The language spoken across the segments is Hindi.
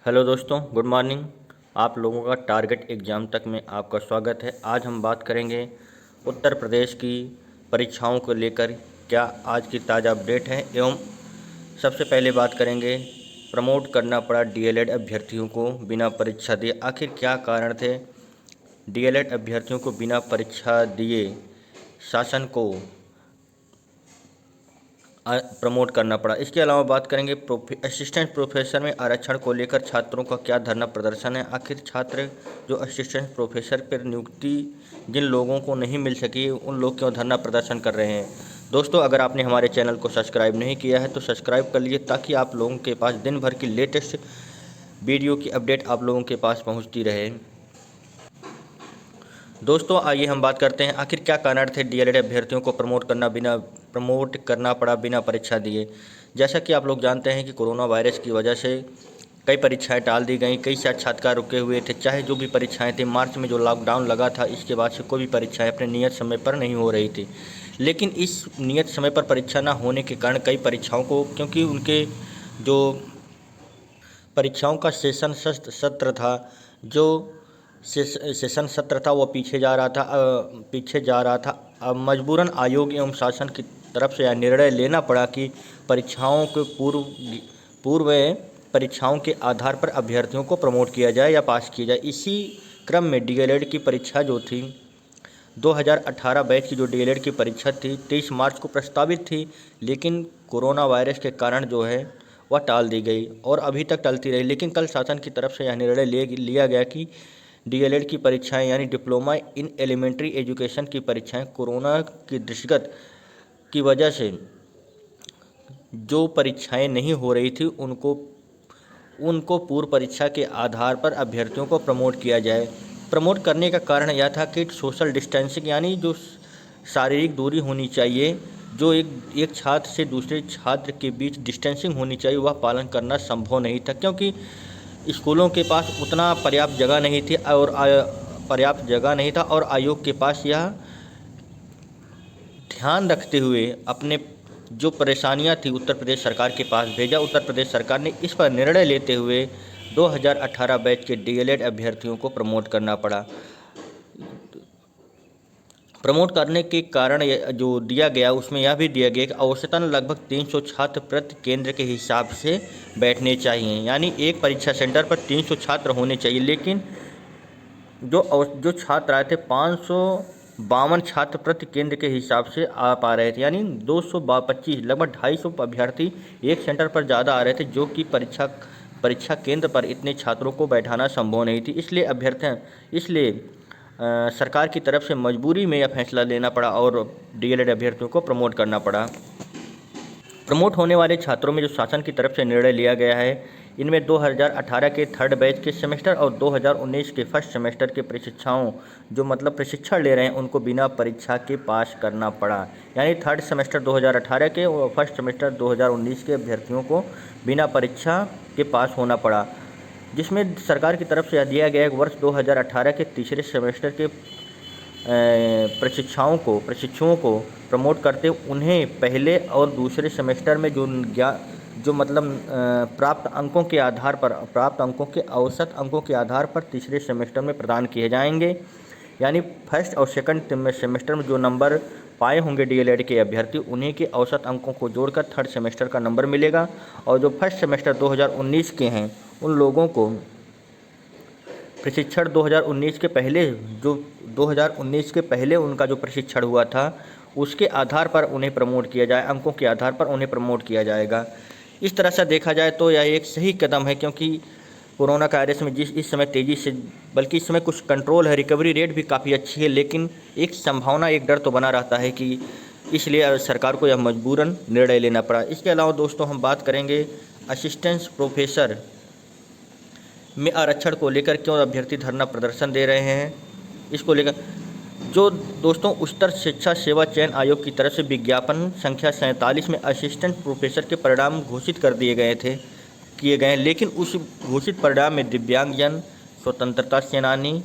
हेलो दोस्तों, गुड मॉर्निंग। आप लोगों का टारगेट एग्ज़ाम तक में आपका स्वागत है। आज हम बात करेंगे उत्तर प्रदेश की परीक्षाओं को लेकर क्या आज की ताज़ा अपडेट है एवं सबसे पहले बात करेंगे प्रमोट करना पड़ा डीएलएड अभ्यर्थियों को बिना परीक्षा दिए। आखिर क्या कारण थे डीएलएड अभ्यर्थियों को बिना परीक्षा दिए शासन को प्रमोट करना पड़ा। इसके अलावा बात करेंगे असिस्टेंट प्रोफेसर में आरक्षण को लेकर छात्रों का क्या धरना प्रदर्शन है। आखिर छात्र जो असिस्टेंट प्रोफेसर पर नियुक्ति जिन लोगों को नहीं मिल सकी उन लोग क्यों धरना प्रदर्शन कर रहे हैं। दोस्तों, अगर आपने हमारे चैनल को सब्सक्राइब नहीं किया है तो सब्सक्राइब कर लीजिए ताकि आप लोगों के पास दिन भर की लेटेस्ट वीडियो की अपडेट आप लोगों के पास पहुँचती रहे। दोस्तों, आइए हम बात करते हैं आखिर क्या कारण थे डीएलएड अभ्यर्थियों को प्रमोट करना पड़ा बिना परीक्षा दिए। जैसा कि आप लोग जानते हैं कि कोरोना वायरस की वजह से कई परीक्षाएं टाल दी गई, कई साक्षात्कार रुके हुए थे। चाहे जो भी परीक्षाएं थी, मार्च में जो लॉकडाउन लगा था इसके बाद से कोई भी परीक्षाएं अपने नियत समय पर नहीं हो रही थी। लेकिन इस नियत समय पर परीक्षा न होने के कारण कई परीक्षाओं को, क्योंकि उनके जो परीक्षाओं का सत्र था, जो सेशन सत्र था वो पीछे जा रहा था। अब मजबूरन आयोग एवं शासन की तरफ से यह निर्णय लेना पड़ा कि परीक्षाओं के पूर्व परीक्षाओं के आधार पर अभ्यर्थियों को प्रमोट किया जाए या पास किया जाए। इसी क्रम में डीएलएड की परीक्षा जो थी 2018 बैच की जो डीएलएड की परीक्षा थी 23 मार्च को प्रस्तावित थी, लेकिन कोरोना वायरस के कारण जो है वह टाल दी गई और अभी तक टलती रही। लेकिन कल शासन की तरफ से यह निर्णय लिया गया कि डीएलएड की परीक्षाएं यानी डिप्लोमा इन एलिमेंट्री एजुकेशन की परीक्षाएं कोरोना की दृष्टिगत की वजह से जो परीक्षाएं नहीं हो रही थी उनको पूर्व परीक्षा के आधार पर अभ्यर्थियों को प्रमोट किया जाए। प्रमोट करने का कारण यह था कि सोशल डिस्टेंसिंग यानी जो शारीरिक दूरी होनी चाहिए, जो एक छात्र से दूसरे छात्र के बीच डिस्टेंसिंग होनी चाहिए, वह पालन करना संभव नहीं था क्योंकि स्कूलों के पास उतना पर्याप्त जगह नहीं था और आयोग के पास यह ध्यान रखते हुए अपने जो परेशानियां थी उत्तर प्रदेश सरकार के पास भेजा। उत्तर प्रदेश सरकार ने इस पर निर्णय लेते हुए 2018 बैच के डीएलएड अभ्यर्थियों को प्रमोट करना पड़ा। प्रमोट करने के कारण जो दिया गया उसमें यह भी दिया गया कि औसतन लगभग 300 छात्र प्रति केंद्र के हिसाब से बैठने चाहिए, यानी एक परीक्षा सेंटर पर 300 छात्र होने चाहिए। लेकिन जो छात्र आए थे 552 छात्र प्रति केंद्र के हिसाब से आ पा रहे थे, यानी 225 लगभग 250 अभ्यर्थी एक सेंटर पर ज़्यादा आ रहे थे, जो कि परीक्षा केंद्र पर इतने छात्रों को बैठाना संभव नहीं थी। इसलिए सरकार की तरफ से मजबूरी में यह फैसला लेना पड़ा और डीएलएड अभ्यर्थियों को प्रमोट करना पड़ा। प्रमोट होने वाले छात्रों में जो शासन की तरफ से निर्णय लिया गया है, इनमें 2018 के थर्ड बैच के सेमेस्टर और 2019 के फर्स्ट सेमेस्टर के प्रशिक्षण ले रहे हैं उनको बिना परीक्षा के पास करना पड़ा। यानी थर्ड सेमेस्टर 2018 के और फर्स्ट सेमेस्टर 2019 के अभ्यर्थियों को बिना परीक्षा के पास होना पड़ा, जिसमें सरकार की तरफ से दिया गया वर्ष 2018 के तीसरे सेमेस्टर के प्रशिक्षुओं को प्रमोट करते उन्हें पहले और दूसरे सेमेस्टर में प्राप्त अंकों के औसत अंकों के आधार पर तीसरे सेमेस्टर में प्रदान किए जाएंगे। यानी फर्स्ट और सेकंड सेमेस्टर में जो नंबर पाए होंगे डीएलएड के अभ्यर्थी, उन्हीं के औसत अंकों को जोड़कर थर्ड सेमेस्टर का नंबर मिलेगा। और जो फर्स्ट सेमेस्टर 2019 के हैं उन लोगों को प्रशिक्षण 2019 के पहले उनका जो प्रशिक्षण हुआ था उसके आधार पर उन्हें प्रमोट किया जाए, अंकों के आधार पर उन्हें प्रमोट किया जाएगा। इस तरह से देखा जाए तो यह एक सही कदम है, क्योंकि कोरोना वायरस में इस समय तेज़ी से, बल्कि इस समय कुछ कंट्रोल है, रिकवरी रेट भी काफ़ी अच्छी है, लेकिन एक संभावना, एक डर तो बना रहता है कि इसलिए सरकार को यह मजबूरन निर्णय लेना पड़ा। इसके अलावा दोस्तों हम बात करेंगे असिस्टेंट प्रोफेसर में आरक्षण को लेकर क्यों अभ्यर्थी धरना प्रदर्शन दे रहे हैं। इसको लेकर जो दोस्तों उच्चतर शिक्षा सेवा चयन आयोग की तरफ से विज्ञापन संख्या 47 में असिस्टेंट प्रोफेसर के परिणाम घोषित किए गए, लेकिन उस घोषित परिणाम में दिव्यांगजन, स्वतंत्रता सेनानी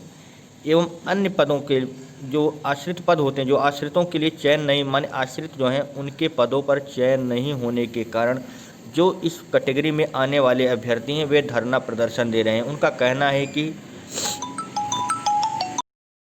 एवं अन्य पदों के जो आश्रित पद होते हैं, जो आश्रितों के लिए चयन नहीं, माने आश्रित जो हैं उनके पदों पर चयन नहीं होने के कारण जो इस कैटेगरी में आने वाले अभ्यर्थी हैं वे धरना प्रदर्शन दे रहे हैं। उनका कहना है कि